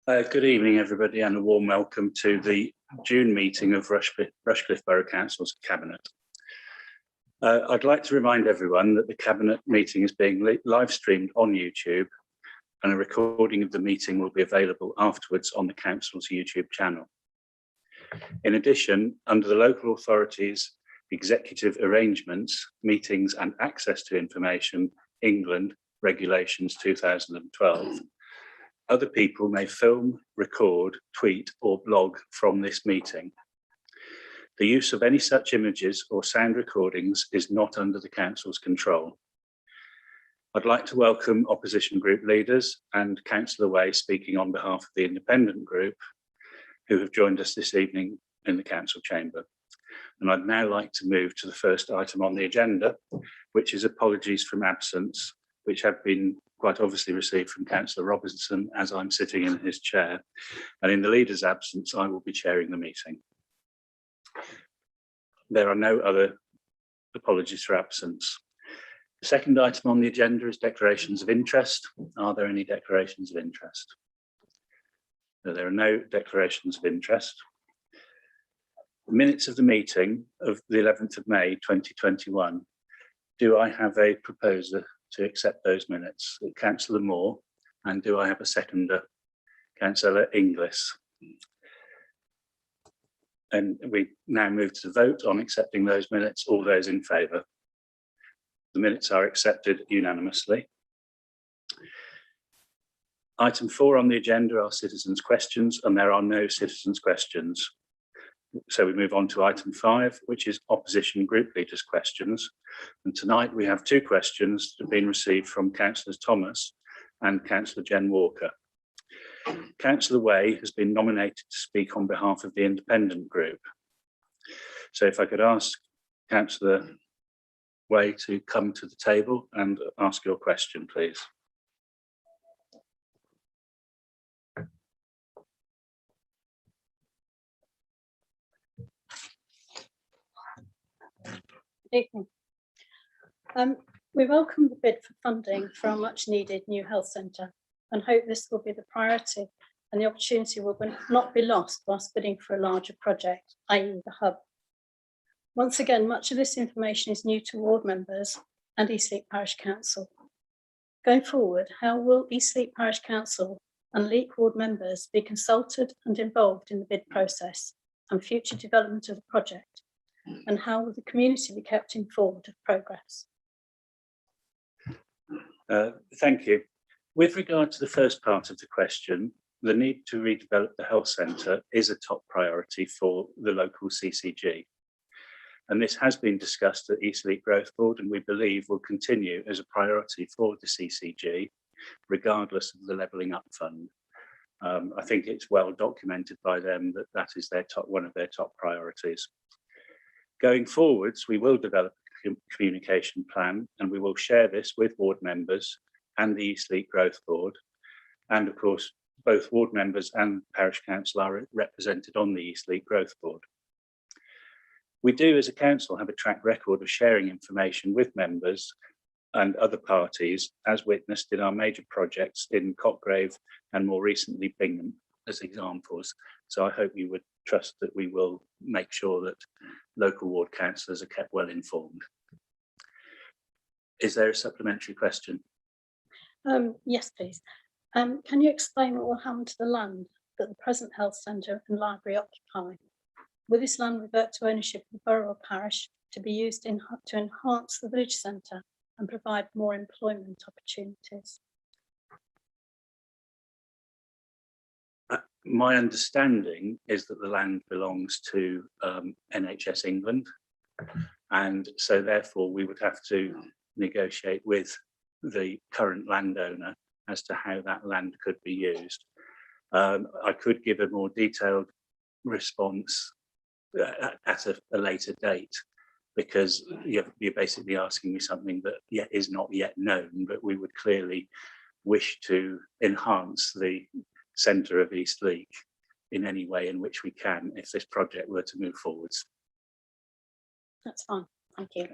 Good evening, everybody, and a warm welcome to the June meeting of Rushcliffe Borough Council's Cabinet. I'd like to remind everyone that the Cabinet meeting is being live streamed on YouTube, and a recording of the meeting will be available afterwards on the Council's YouTube channel. In addition, under the Local Authorities Executive Arrangements, Meetings and Access to Information, England, Regulations 2012, other people may film, record, tweet or blog from this meeting. The use of any such images or sound recordings is not under the Council's control. I'd like to welcome opposition group leaders and Councillor Way speaking on behalf of the Independent Group who have joined us this evening in the Council Chamber. And I'd now like to move to the first item on the agenda, which is apologies from absence, which have been quite obviously received from Councillor Robinson as I'm sitting in his chair. And in the leader's absence, I will be chairing the meeting. There are no other apologies for absence. The second item on the agenda is declarations of interest. Are there any declarations of interest? No, there are no declarations of interest. The minutes of the meeting of the 11th of May 2021. Do I have a proposer to accept those minutes? Councillor Moore, and do I have a seconder? Councillor Inglis. And we now move to the vote on accepting those minutes. All those in favour? The minutes are accepted unanimously. Item 4 on the agenda are citizens' questions, and there are no citizens' questions. So we move on to item 5, which is opposition group leaders' questions. And tonight we have 2 questions that have been received from Councillors Thomas and Councillor Jen Walker. Councillor Way has been nominated to speak on behalf of the Independent Group. So if I could ask Councillor Way to come to the table and ask your question, please. Evening. We welcome the bid for funding for our much needed new health centre and hope this will be the priority and the opportunity will not be lost whilst bidding for a larger project, i.e. the hub. Once again, much of this information is new to ward members and Eastleigh Parish Council. Going forward, how will Eastleigh Parish Council and Leek ward members be consulted and involved in the bid process and future development of the project? And how will the community be kept informed of progress? Thank you. With regard to the first part of the question, the need to redevelop the health centre is a top priority for the local CCG. And this has been discussed at Eastleigh Growth Board and we believe will continue as a priority for the CCG, regardless of the Levelling Up Fund. I think it's well documented by them that that is their one of their top priorities. Going forwards, we will develop a communication plan and we will share this with ward members and the Eastleigh Growth Board. And of course, both ward members and Parish Council are represented on the Eastleigh Growth Board. We do as a council have a track record of sharing information with members and other parties as witnessed in our major projects in Cotgrave and more recently Bingham as examples. So I hope you would trust that we will make sure that local ward councillors are kept well informed. Is there a supplementary question? Yes, please. Can you explain what will happen to the land that the present health centre and library occupy? Will this land revert to ownership of the borough or parish to be used to enhance the village centre and provide more employment opportunities? My understanding is that the land belongs to NHS England, and so therefore we would have to negotiate with the current landowner as to how that land could be used. I could give a more detailed response at a later date, because you're basically asking me something that is not yet known, but we would clearly wish to enhance the centre of Eastleigh in any way in which we can if this project were to move forwards. That's fine, thank you.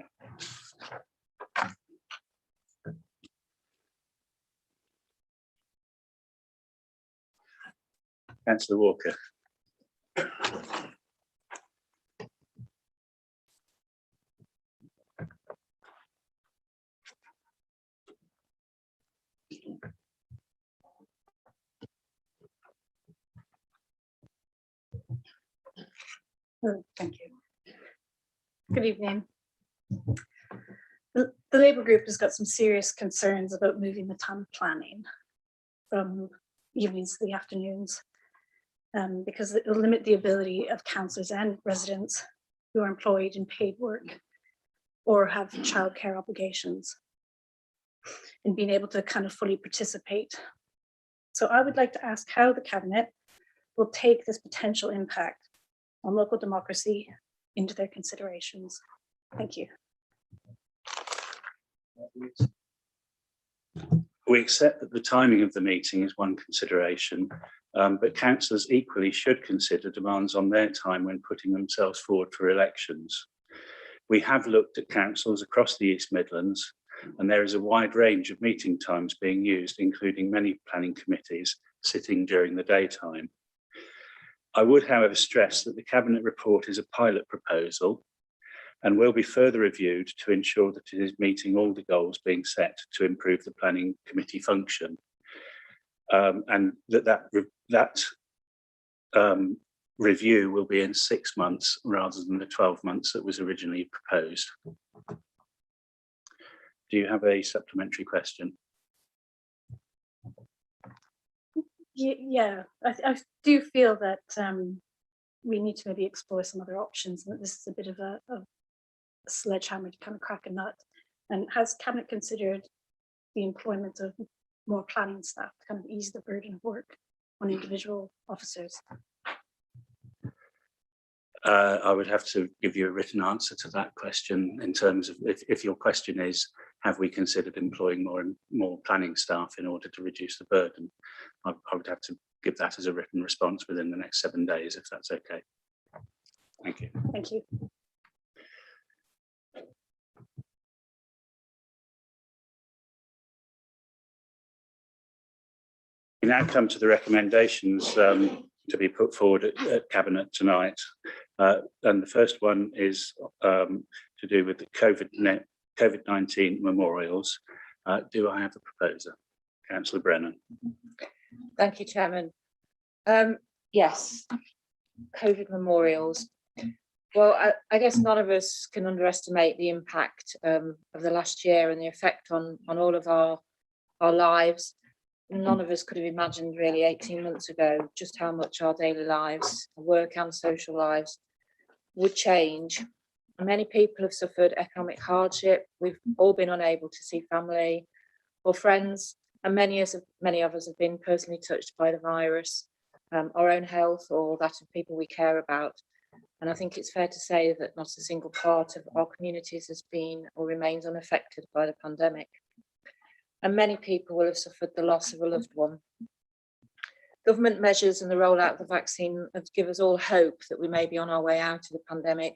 Councillor Walker. Oh, thank you. Good evening. The Labour group has got some serious concerns about moving the time of planning from evenings to the afternoons, because it will limit the ability of councillors and residents who are employed in paid work or have childcare obligations in being able to kind of fully participate. So I would like to ask how the Cabinet will take this potential impact on local democracy into their considerations. Thank you. We accept that the timing of the meeting is one consideration, but councillors equally should consider demands on their time when putting themselves forward for elections. We have looked at councils across the East Midlands, and there is a wide range of meeting times being used, including many planning committees sitting during the daytime. I would, however, stress that the Cabinet report is a pilot proposal and will be further reviewed to ensure that it is meeting all the goals being set to improve the planning committee function, and that review will be in 6 months rather than the 12 months that was originally proposed. Do you have a supplementary question? Yeah, I do feel that we need to maybe explore some other options, and that this is a bit of a sledgehammer to kind of crack a nut. And has Cabinet considered the employment of more planning staff to kind of ease the burden of work on individual officers? I would have to give you a written answer to that question in terms of if your question is, have we considered employing more planning staff in order to reduce the burden? I would have to give that as a written response within the next 7 days, if that's okay. Thank you. Thank you. We now come to the recommendations to be put forward at Cabinet tonight. And the first one is to do with the COVID-19 memorials. Do I have a proposer? Councillor Brennan. Thank you, Chairman. Yes, COVID memorials. Well, I guess none of us can underestimate the impact of the last year and the effect on all of our lives. None of us could have imagined really 18 months ago just how much our daily lives, work and social lives would change. Many people have suffered economic hardship. We've all been unable to see family or friends, and many of us have been personally touched by the virus, our own health or that of people we care about. And I think it's fair to say that not a single part of our communities has been or remains unaffected by the pandemic. And many people will have suffered the loss of a loved one. Government measures and the rollout of the vaccine have given us all hope that we may be on our way out of the pandemic.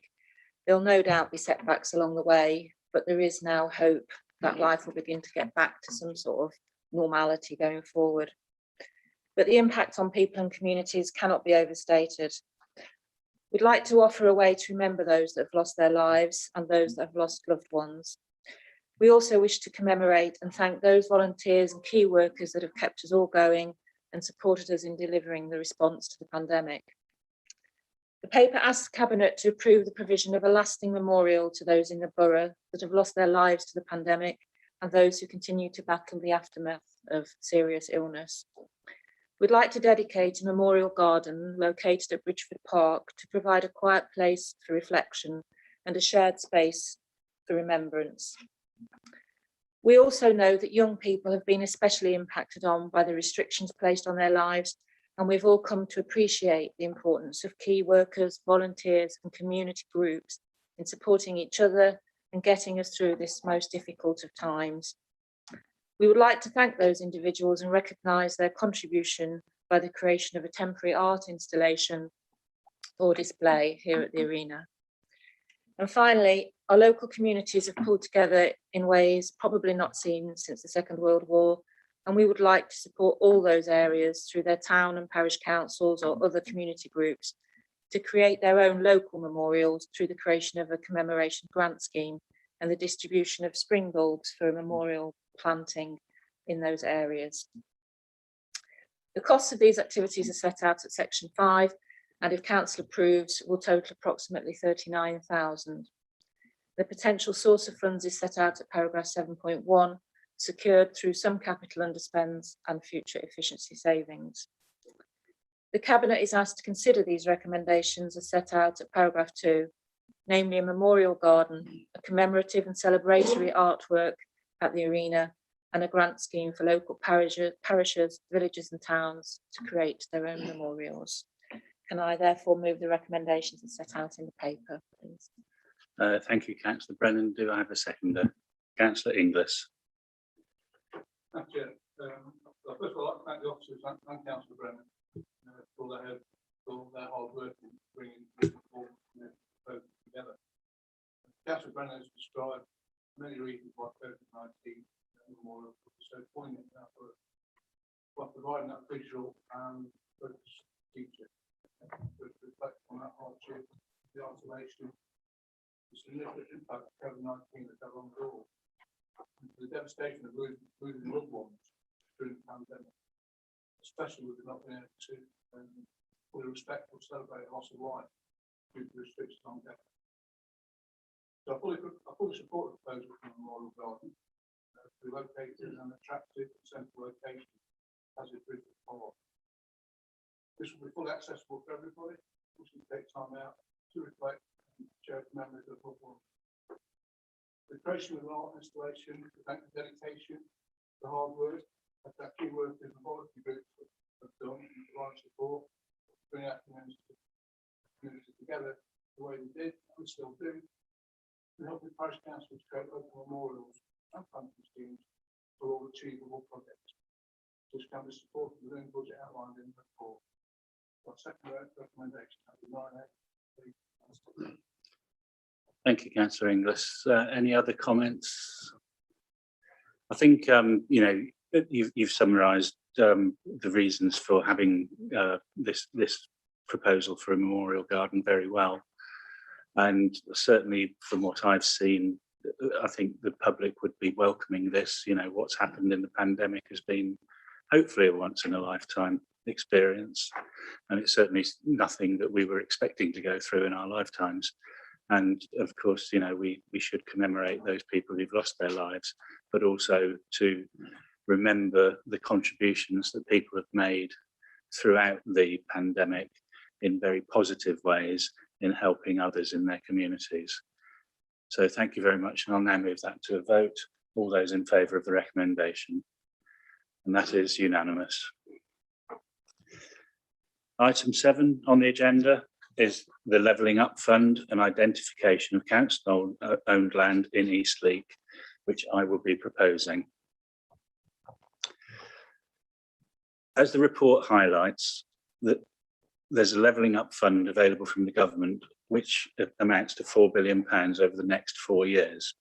There'll no doubt be setbacks along the way, but there is now hope that life will begin to get back to some sort of normality going forward. But the impact on people and communities cannot be overstated. We'd like to offer a way to remember those that have lost their lives and those that have lost loved ones. We also wish to commemorate and thank those volunteers and key workers that have kept us all going and supported us in delivering the response to the pandemic. The paper asks Cabinet to approve the provision of a lasting memorial to those in the borough that have lost their lives to the pandemic and those who continue to battle the aftermath of serious illness. We'd like to dedicate a memorial garden located at Bridgeford Park to provide a quiet place for reflection and a shared space for remembrance. We also know that young people have been especially impacted on by the restrictions placed on their lives, and we've all come to appreciate the importance of key workers, volunteers and community groups in supporting each other and getting us through this most difficult of times. We would like to thank those individuals and recognise their contribution by the creation of a temporary art installation or display here at the arena. And finally, our local communities have pulled together in ways probably not seen since the Second World War and we would like to support all those areas through their town and parish councils or other community groups to create their own local memorials through the creation of a commemoration grant scheme and the distribution of spring bulbs for a memorial planting in those areas. The costs of these activities are set out at section 5, and if council approves, will total approximately 39,000. The potential source of funds is set out at paragraph 7.1, secured through some capital underspends and future efficiency savings. The Cabinet is asked to consider these recommendations as set out at paragraph 2, namely a memorial garden, a commemorative and celebratory artwork at the arena, and a grant scheme for local parishes, villages and towns to create their own memorials. Can I therefore move the recommendations as set out in the paper, please? Thank you, Councillor Brennan. Do I have a seconder? Councillor Inglis. Thank you. First of all, I'd like to thank the officers and Councillor Brennan for their hard work in bringing this both together. Councillor Brennan has described many reasons why COVID-19 memorial was so poignant for providing that visual and focus feature to reflect on that hardship, the isolation, the significant impact of COVID-19 has had on us all, and the devastation of losing loved ones during the pandemic, especially with not being able to fully respect or celebrate a loss of life due to restrictions on death. So I fully support the proposal from the Memorial Garden to be located in an attractive and central location as it is before. This will be fully accessible for everybody, which will take time out to reflect and share memories of loved ones. The creation of an art installation, the dedication, the hard work, that key work in the quality groups have done and provide support, bring our community together the way we did and still do, to help the parish councils create local memorials and planting schemes for all achievable projects, which can be supported within the budget outlined in the report. Our second recommendation, Thank you, Councillor Inglis. Any other comments? I think you've summarised the reasons for having this proposal for a memorial garden very well, and certainly from what I've seen, I think the public would be welcoming this. You know, what's happened in the pandemic has been hopefully a once in a lifetime experience, and it's certainly nothing that we were expecting to go through in our lifetimes. And of course, you know, we should commemorate those people who've lost their lives, but also to remember the contributions that people have made throughout the pandemic in very positive ways in helping others in their communities. So thank you very much, and I'll now move that to a vote. All those in favour of the recommendation, and that is unanimous. Item 7 on the agenda is the Levelling Up Fund and identification of council-owned land in Eastleigh, which I will be proposing. As the report highlights, that there's a Levelling Up Fund available from the government, which amounts to £4 billion over the next 4 years.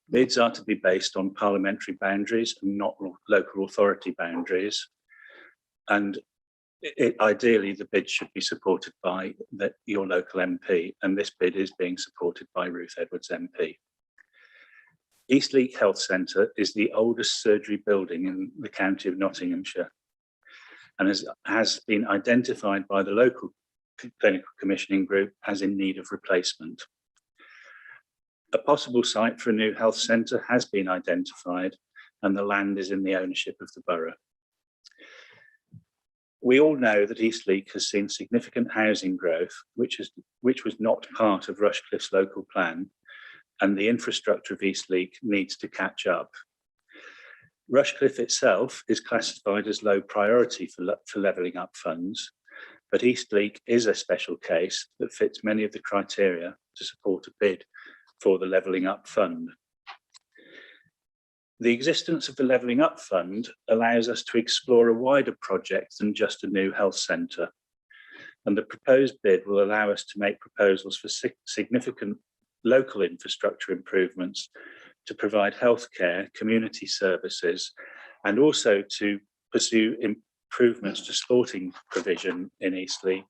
Bids are to be based on parliamentary boundaries and not local authority boundaries. And ideally, the bid should be supported by your local MP, and this bid is being supported by Ruth Edwards MP. Eastleigh Health Centre is the oldest surgery building in the county of Nottinghamshire, and has been identified by the local clinical commissioning group as in need of replacement. A possible site for a new health centre has been identified, and the land is in the ownership of the borough. We all know that Eastleigh has seen significant housing growth, which was not part of Rushcliffe's local plan, and the infrastructure of Eastleigh needs to catch up. Rushcliffe itself is classified as low priority for levelling up funds, but Eastleigh is a special case that fits many of the criteria to support a bid for the Levelling Up Fund. The existence of the Levelling Up Fund allows us to explore a wider project than just a new health centre, and the proposed bid will allow us to make proposals for significant local infrastructure improvements to provide healthcare, community services and also to pursue improvements to sporting provision in Eastleigh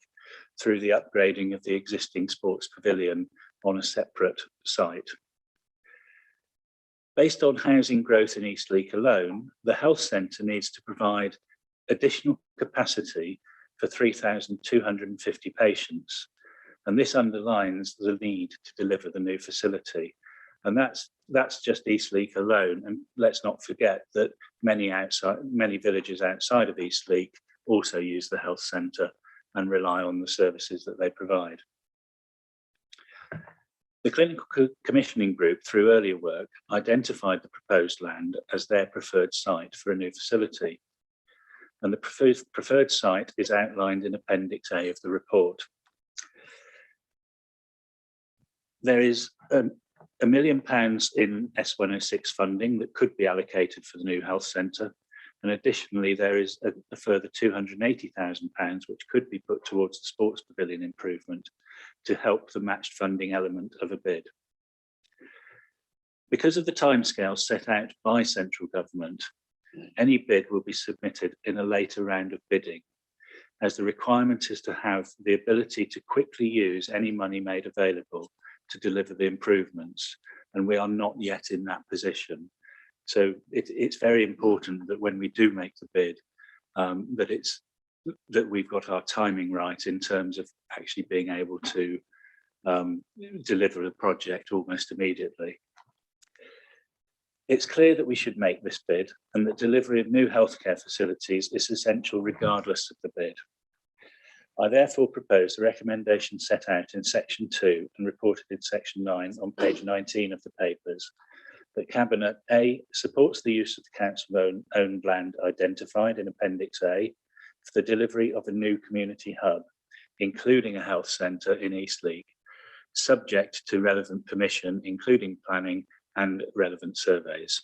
through the upgrading of the existing sports pavilion on a separate site. Based on housing growth in Eastleigh alone, the health centre needs to provide additional capacity for 3,250 patients. And this underlines the need to deliver the new facility. And that's just Eastleigh alone. And let's not forget that many villages outside of Eastleigh also use the health centre and rely on the services that they provide. The clinical commissioning group, through earlier work, identified the proposed land as their preferred site for a new facility. And the preferred site is outlined in Appendix A of the report. There is £1 million in S106 funding that could be allocated for the new health centre. And additionally, there is a further £280,000 which could be put towards the sports pavilion improvement to help the matched funding element of a bid. Because of the timescales set out by central government, any bid will be submitted in a later round of bidding, as the requirement is to have the ability to quickly use any money made available to deliver the improvements, and we are not yet in that position. So it's very important that when we do make the bid, that we've got our timing right in terms of actually being able to deliver the project almost immediately. It's clear that we should make this bid and that delivery of new healthcare facilities is essential regardless of the bid. I therefore propose the recommendation set out in section 2 and reported in section 9 on page 19 of the papers, that Cabinet A supports the use of the council-owned land identified in Appendix A for the delivery of a new community hub, including a health centre in Eastleigh, subject to relevant permission, including planning and relevant surveys.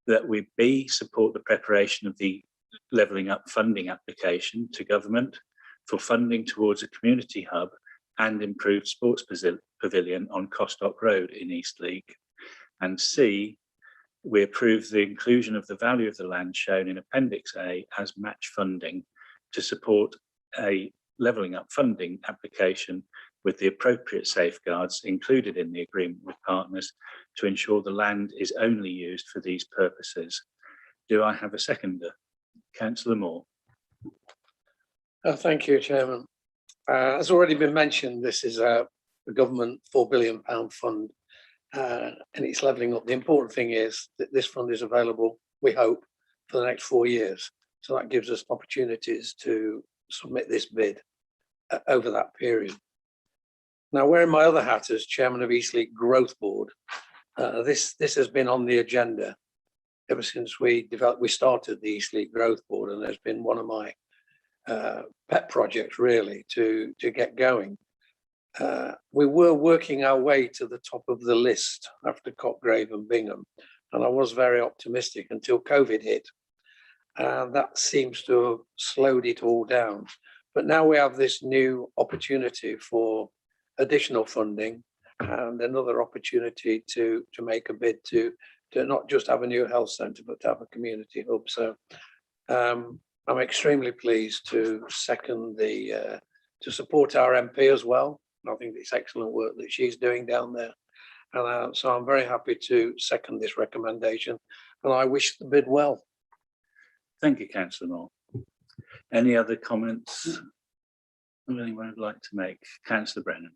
That we B, support the preparation of the Levelling Up funding application to government for funding towards a community hub and improved sports pavilion on Costock Road in Eastleigh. And C, we approve the inclusion of the value of the land shown in Appendix A as match funding to support a Levelling Up funding application with the appropriate safeguards included in the agreement with partners to ensure the land is only used for these purposes. Do I have a seconder? Councillor Moore. Thank you, Chairman. As already been mentioned, this is a government £4 billion fund, and it's levelling up. The important thing is that this fund is available, we hope, for the next 4 years. So that gives us opportunities to submit this bid over that period. Now, wearing my other hat as chairman of Eastleigh Growth Board, this has been on the agenda ever since we started the Eastleigh Growth Board, and there's been one of my pet projects really to get going. We were working our way to the top of the list after Copgrave and Bingham, and I was very optimistic until COVID hit. That seems to have slowed it all down. But now we have this new opportunity for additional funding and another opportunity to make a bid to not just have a new health centre, but to have a community hub. So I'm extremely pleased to second to support our MP as well. I think it's excellent work that she's doing down there. And so I'm very happy to second this recommendation, and I wish the bid well. Thank you, Councillor Moore. Any other comments anyone would like to make? Councillor Brennan.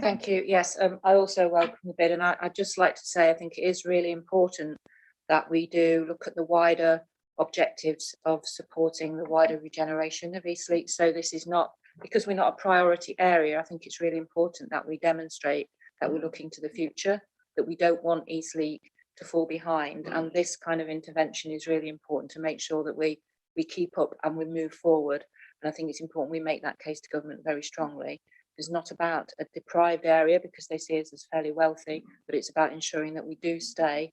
Thank you. Yes, I also welcome the bid, and I'd just like to say I think it is really important that we do look at the wider objectives of supporting the wider regeneration of Eastleigh. So this is not, because we're not a priority area, I think it's really important that we demonstrate that we're looking to the future, that we don't want Eastleigh to fall behind. And this kind of intervention is really important to make sure that we keep up and we move forward. And I think it's important we make that case to government very strongly. It's not about a deprived area because they see us as fairly wealthy, but it's about ensuring that we do stay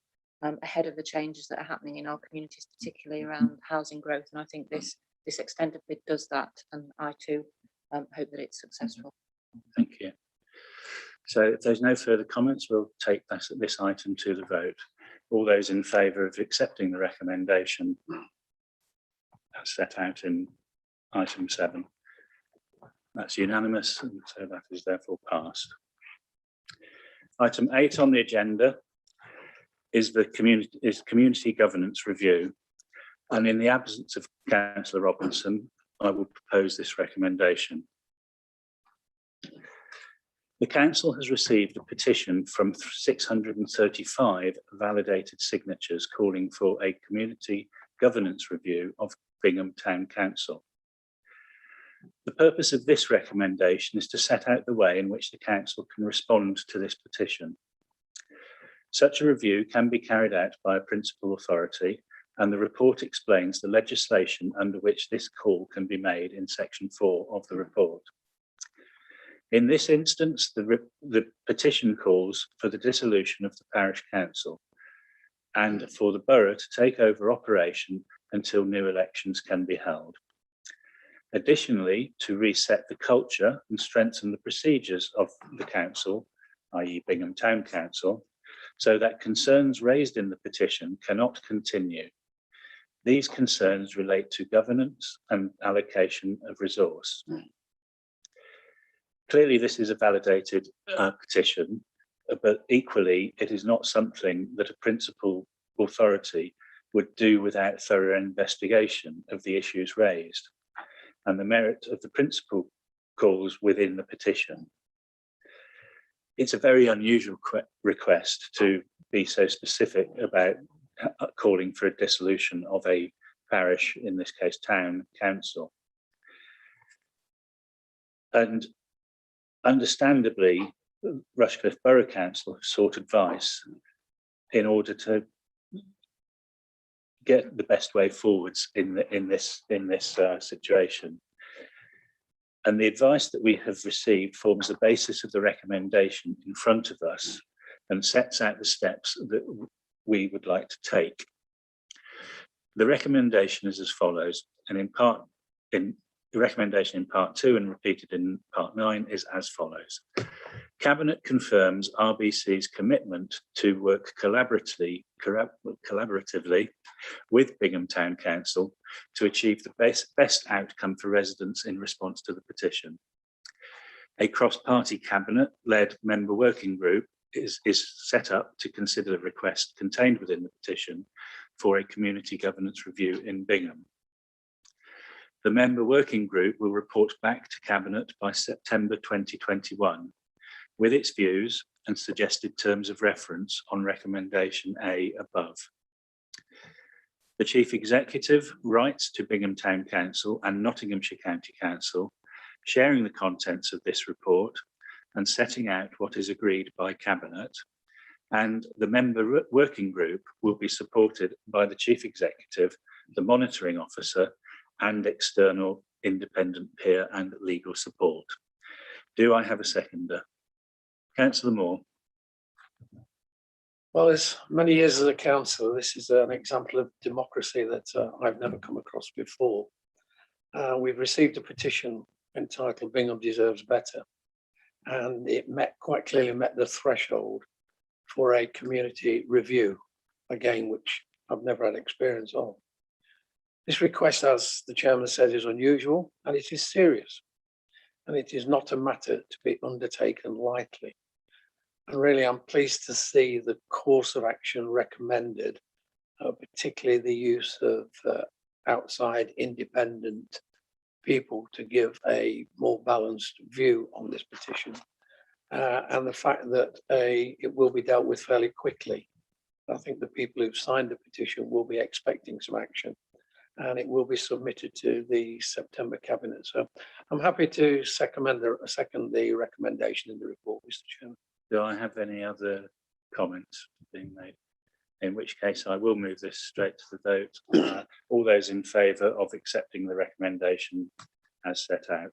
ahead of the changes that are happening in our communities, particularly around housing growth. And I think this extended bid does that, and I too hope that it's successful. Thank you. So if there's no further comments, we'll take this item to the vote. All those in favour of accepting the recommendation as set out in item 7? That's unanimous, and so that is therefore passed. Item 8 on the agenda is the community governance review. And in the absence of Councillor Robinson, I will propose this recommendation. The council has received a petition from 635 validated signatures calling for a community governance review of Bingham Town Council. The purpose of this recommendation is to set out the way in which the council can respond to this petition. Such a review can be carried out by a principal authority, and the report explains the legislation under which this call can be made in section 4 of the report. In this instance, the petition calls for the dissolution of the parish council and for the borough to take over operation until new elections can be held. Additionally, to reset the culture and strengthen the procedures of the council, i.e. Bingham Town Council, so that concerns raised in the petition cannot continue. These concerns relate to governance and allocation of resource. Clearly, this is a validated petition, but equally, it is not something that a principal authority would do without thorough investigation of the issues raised and the merit of the principal calls within the petition. It's a very unusual request to be so specific about calling for a dissolution of a parish, in this case, town council. And understandably, Rushcliffe Borough Council have sought advice in order to get the best way forwards in this situation. And the advice that we have received forms the basis of the recommendation in front of us and sets out the steps that we would like to take. The recommendation is as follows, and the recommendation in part 2 and repeated in part 9 is as follows. Cabinet confirms RBC's commitment to work collaboratively with Bingham Town Council to achieve the best outcome for residents in response to the petition. A cross-party cabinet-led member working group is set up to consider the request contained within the petition for a community governance review in Bingham. The member working group will report back to Cabinet by September 2021 with its views and suggested terms of reference on recommendation A above. The Chief Executive writes to Bingham Town Council and Nottinghamshire County Council, sharing the contents of this report and setting out what is agreed by Cabinet, and the member working group will be supported by the Chief Executive, the Monitoring Officer, and external independent peer and legal support. Do I have a seconder? Councillor Moore. Well, as many years as a councillor, this is an example of democracy that I've never come across before. We've received a petition entitled Bingham Deserves Better, and it quite clearly met the threshold for a community review, again, which I've never had experience of. This request, as the chairman said, is unusual and it is serious, and it is not a matter to be undertaken lightly. And really, I'm pleased to see the course of action recommended, particularly the use of outside independent people to give a more balanced view on this petition, and the fact that it will be dealt with fairly quickly. I think the people who've signed the petition will be expecting some action, and it will be submitted to the September Cabinet. So I'm happy to second the recommendation in the report, Mr. Chairman. Do I have any other comments being made? In which case I will move this straight to the vote. All those in favour of accepting the recommendation as set out.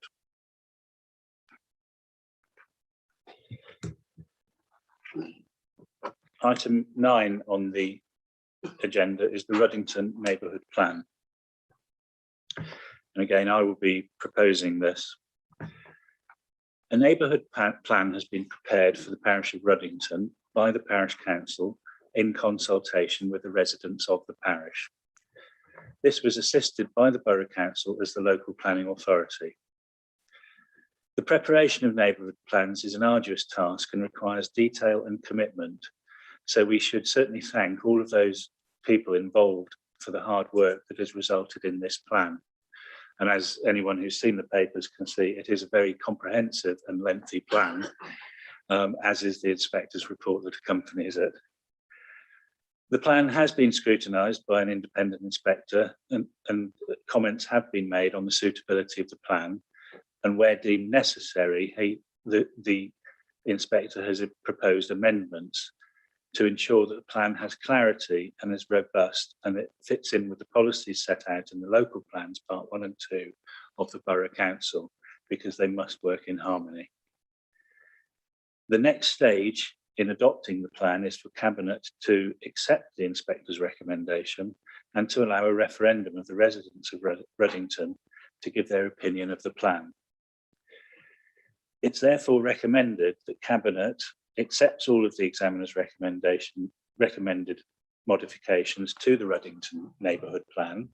Item 9 on the agenda is the Ruddington Neighbourhood Plan. And again, I will be proposing this. A neighbourhood plan has been prepared for the parish of Ruddington by the parish council in consultation with the residents of the parish. This was assisted by the Borough Council as the local planning authority. The preparation of neighbourhood plans is an arduous task and requires detail and commitment. So we should certainly thank all of those people involved for the hard work that has resulted in this plan. And as anyone who's seen the papers can see, it is a very comprehensive and lengthy plan, as is the inspector's report that accompanies it. The plan has been scrutinised by an independent inspector, and comments have been made on the suitability of the plan. And where deemed necessary, the inspector has proposed amendments to ensure that the plan has clarity and is robust, and it fits in with the policies set out in the local plans, part 1 and 2 of the Borough Council, because they must work in harmony. The next stage in adopting the plan is for Cabinet to accept the inspector's recommendation and to allow a referendum of the residents of Ruddington to give their opinion of the plan. It's therefore recommended that Cabinet accepts all of the examiner's recommended modifications to the Ruddington Neighbourhood Plan.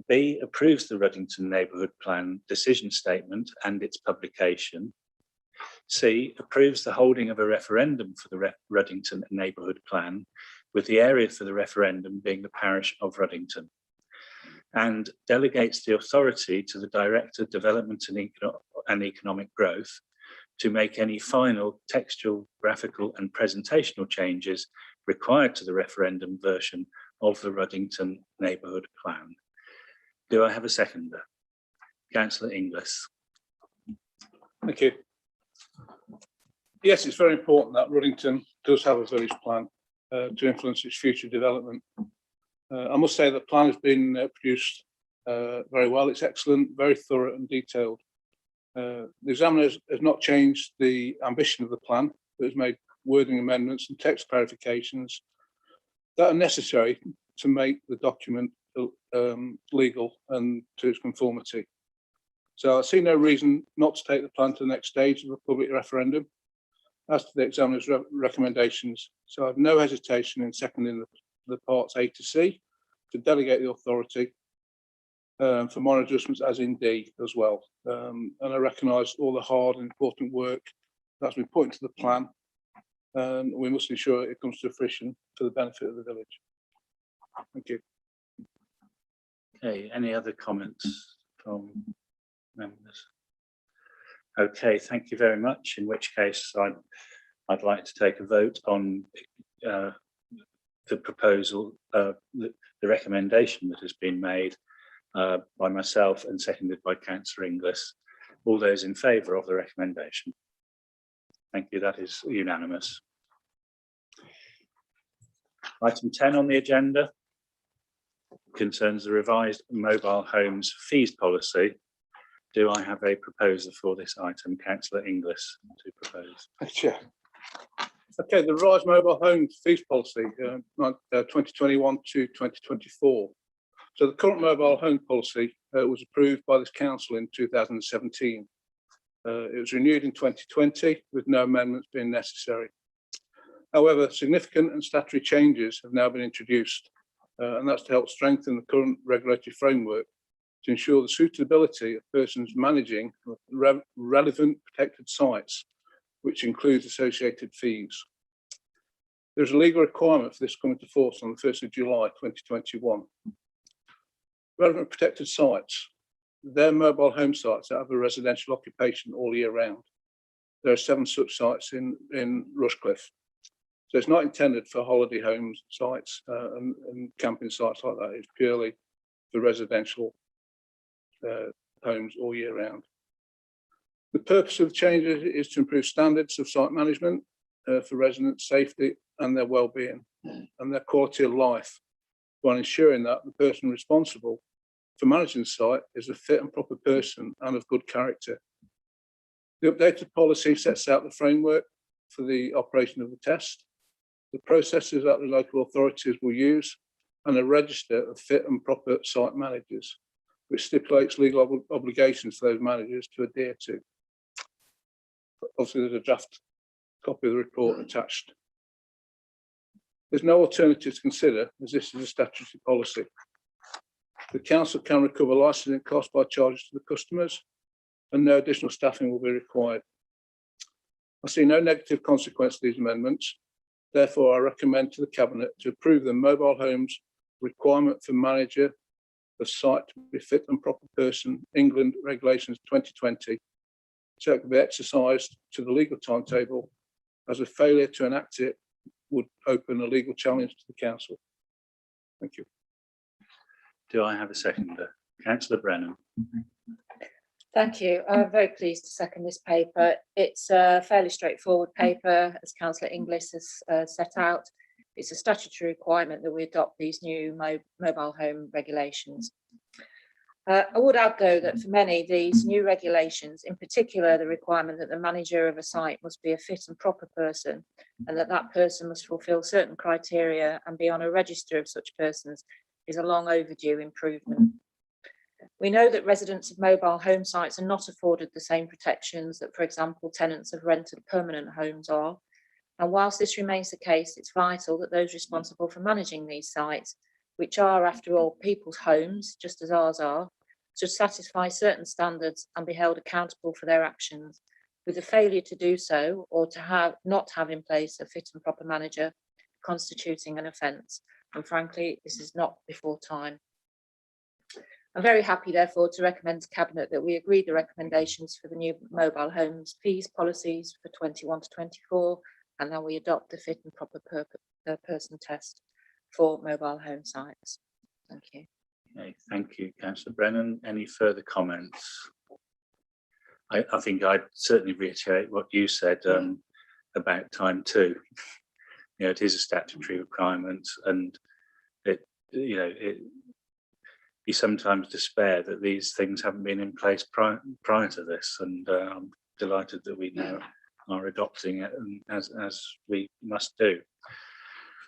B, approves the Ruddington Neighbourhood Plan decision statement and its publication. C, approves the holding of a referendum for the Ruddington Neighbourhood Plan, with the area for the referendum being the parish of Ruddington, and delegates the authority to the Director of Development and Economic Growth to make any final textual, graphical and presentational changes required to the referendum version of the Ruddington Neighbourhood Plan. Do I have a seconder? Councillor Inglis. Thank you. Yes, it's very important that Ruddington does have a village plan to influence its future development. I must say the plan has been produced very well. It's excellent, very thorough and detailed. The examiner has not changed the ambition of the plan, but has made wording amendments and text clarifications that are necessary to make the document legal and to its conformity. So I see no reason not to take the plan to the next stage of a public referendum as to the examiner's recommendations. So I have no hesitation in seconding the parts A to C to delegate the authority for minor adjustments as in D as well. And I recognise all the hard and important work that's been put into the plan, and we must ensure it comes to fruition for the benefit of the village. Thank you. Okay, any other comments from members? Okay, thank you very much, in which case I'd like to take a vote on the proposal, the recommendation that has been made by myself and seconded by Councillor Inglis. All those in favour of the recommendation? Thank you, that is unanimous. Item 10 on the agenda concerns the revised mobile homes fees policy. Do I have a proposer for this item? Councillor Inglis to propose. Chair. Okay, the revised mobile home fees policy 2021 to 2024. So the current mobile home policy was approved by this council in 2017. It was renewed in 2020 with no amendments being necessary. However, significant and statutory changes have now been introduced, and that's to help strengthen the current regulatory framework to ensure the suitability of persons managing relevant protected sites, which includes associated fees. There's a legal requirement for this coming to force on the 1st of July 2021. Relevant protected sites, they're mobile home sites that have a residential occupation all year round. There are 7 such sites in Rushcliffe. So it's not intended for holiday homes sites and camping sites like that. It's purely for residential homes all year round. The purpose of the changes is to improve standards of site management for residents' safety and their well-being and their quality of life, while ensuring that the person responsible for managing the site is a fit and proper person and of good character. The updated policy sets out the framework for the operation of the test, the processes that the local authorities will use, and a register of fit and proper site managers, which stipulates legal obligations for those managers to adhere to. Obviously, there's a draft copy of the report attached There's no alternative to consider, as this is a statutory policy. The council can recover licensing costs by charges to the customers, and no additional staffing will be required. I see no negative consequence to these amendments. Therefore, I recommend to the Cabinet to approve the mobile homes requirement for manager of site to be fit and proper person, England Regulations 2020, so it can be exercised to the legal timetable, as a failure to enact it would open a legal challenge to the council. Thank you. Do I have a seconder? Councillor Brennan. Thank you. I'm very pleased to second this paper. It's a fairly straightforward paper, as Councillor Inglis has set out. It's a statutory requirement that we adopt these new mobile home regulations. I would add, though, that for many, these new regulations, in particular the requirement that the manager of a site must be a fit and proper person, and that that person must fulfil certain criteria and be on a register of such persons, is a long overdue improvement. We know that residents of mobile home sites are not afforded the same protections that, for example, tenants of rented permanent homes are. And whilst this remains the case, it's vital that those responsible for managing these sites, which are, after all, people's homes, just as ours are, should satisfy certain standards and be held accountable for their actions, with the failure to do so or to not have in place a fit and proper manager constituting an offence. And frankly, this is not before time. I'm very happy, therefore, to recommend to Cabinet that we agree the recommendations for the new mobile homes fees policies for 21 to 24, and that we adopt the fit and proper person test for mobile home sites. Thank you. Okay, thank you, Councillor Brennan. Any further comments? I think I'd certainly reiterate what you said about time too. You know, it is a statutory requirement, and you sometimes despair that these things haven't been in place prior to this, and I'm delighted that we now are adopting it, and as we must do.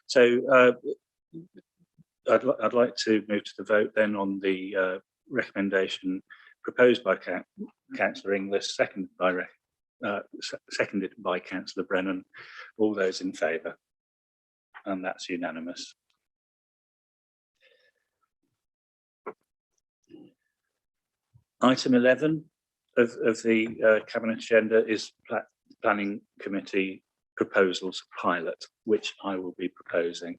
So I'd like to move to the vote then on the recommendation proposed by Councillor Inglis, seconded by Councillor Brennan. All those in favour? And that's unanimous. Item 11 of the Cabinet agenda is Planning Committee proposals pilot, which I will be proposing.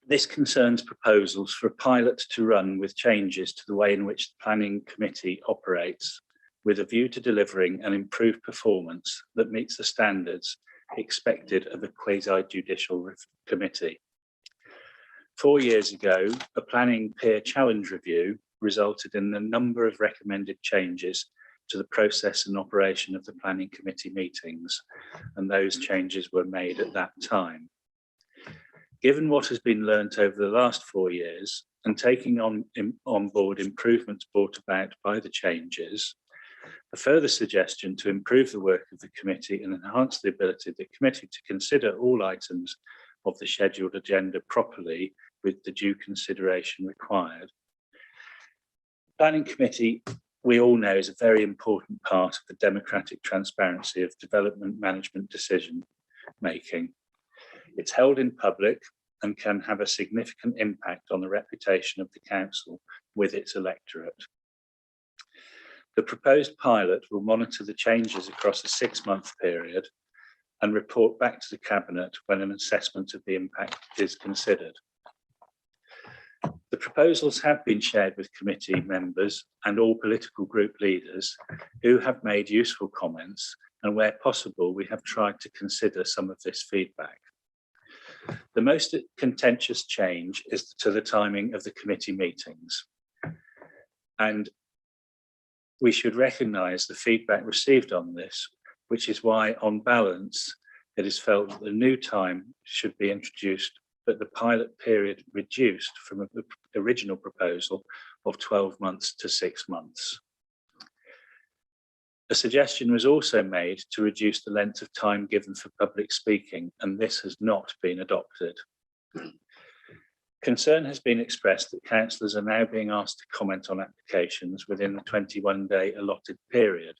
This concerns proposals for a pilot to run with changes to the way in which the Planning Committee operates, with a view to delivering an improved performance that meets the standards expected of a quasi-judicial committee. 4 years ago, a planning peer challenge review resulted in a number of recommended changes to the process and operation of the Planning Committee meetings, and those changes were made at that time. Given what has been learnt over the last 4 years, and taking on board improvements brought about by the changes, a further suggestion to improve the work of the committee and enhance the ability of the committee to consider all items of the scheduled agenda properly with the due consideration required. Planning Committee, we all know, is a very important part of the democratic transparency of development management decision making. It's held in public and can have a significant impact on the reputation of the council with its electorate. The proposed pilot will monitor the changes across a 6-month period and report back to the Cabinet when an assessment of the impact is considered. The proposals have been shared with committee members and all political group leaders, who have made useful comments, and where possible, we have tried to consider some of this feedback. The most contentious change is to the timing of the committee meetings, and we should recognise the feedback received on this, which is why, on balance, it is felt that the new time should be introduced, but the pilot period reduced from the original proposal of 12 months to 6 months. A suggestion was also made to reduce the length of time given for public speaking, and this has not been adopted. Concern has been expressed that councillors are now being asked to comment on applications within the 21-day allotted period,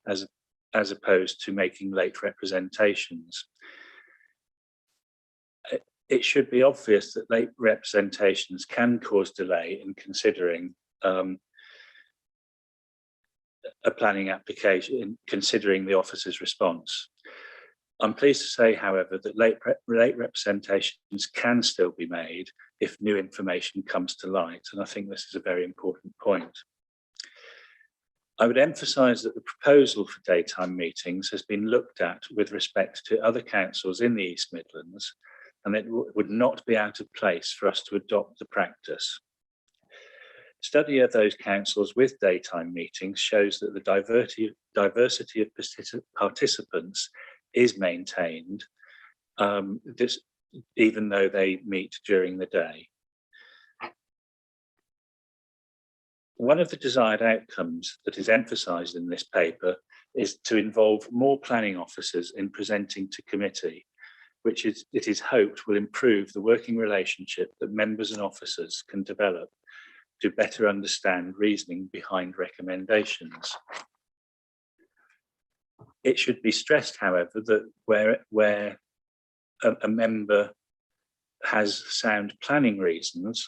as as opposed to making late representations. It should be obvious that late representations can cause delay in considering a planning application, considering the officer's response. I'm pleased to say, however, that late representations can still be made if new information comes to light, and I think this is a very important point. I would emphasise that the proposal for daytime meetings has been looked at with respect to other councils in the East Midlands, and it would not be out of place for us to adopt the practice. Study of those councils with daytime meetings shows that the diversity of participants is maintained, even though they meet during the day. One of the desired outcomes that is emphasised in this paper is to involve more planning officers in presenting to committee, which it is hoped will improve the working relationship that members and officers can develop to better understand reasoning behind recommendations. It should be stressed, however, that where a member has sound planning reasons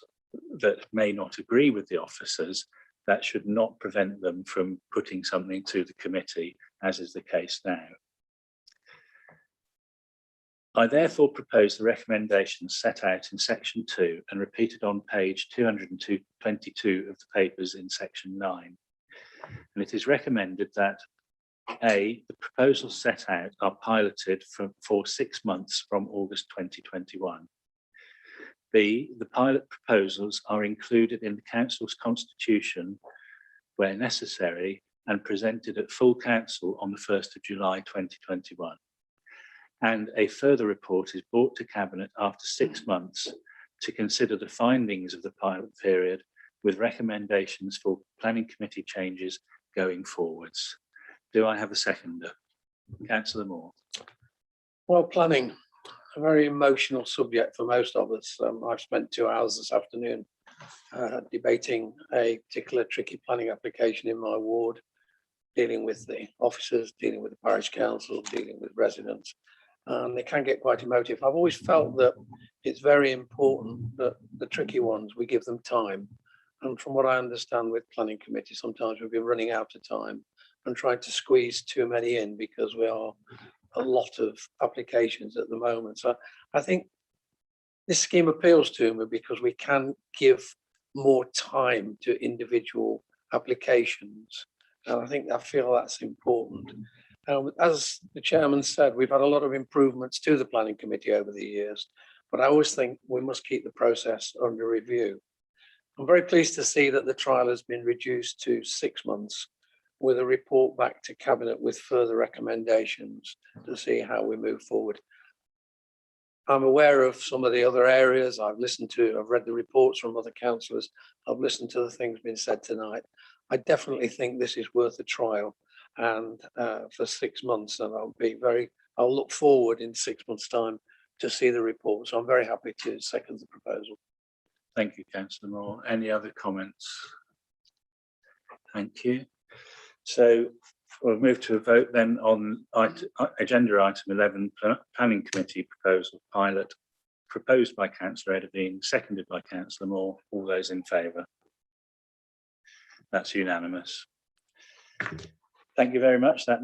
that may not agree with the officers, that should not prevent them from putting something to the committee, as is the case now. I therefore propose the recommendations set out in section 2 and repeated on page 222 of the papers in section 9. And it is recommended that A, the proposals set out are piloted for 6 months from August 2021. B, the pilot proposals are included in the council's constitution where necessary and presented at full council on the 1st of July 2021. And a further report is brought to Cabinet after 6 months to consider the findings of the pilot period with recommendations for planning committee changes going forwards. Do I have a seconder? Councillor Moore. Well, planning, a very emotional subject for most of us. I've spent 2 hours this afternoon debating a particular tricky planning application in my ward, dealing with the officers, dealing with the parish council, dealing with residents, and they can get quite emotive. I've always felt that it's very important that the tricky ones, we give them time. And from what I understand with planning committee, sometimes we've been running out of time and trying to squeeze too many in because we are a lot of applications at the moment. So I think this scheme appeals to me because we can give more time to individual applications. And I feel that's important. As the chairman said, we've had a lot of improvements to the planning committee over the years, but I always think we must keep the process under review. I'm very pleased to see that the trial has been reduced to 6 months with a report back to Cabinet with further recommendations to see how we move forward. I'm aware of some of the other areas. I've read the reports from other councillors. I've listened to the things being said tonight. I definitely think this is worth a trial and for 6 months, and I'll look forward in 6 months' time to see the report. So I'm very happy to second the proposal. Thank you, Councillor Moore. Any other comments? Thank you. So we'll move to a vote then on agenda item 11, planning committee proposal pilot, proposed by Councillor Edderbean, seconded by Councillor Moore. All those in favour? That's unanimous. Thank you very much. That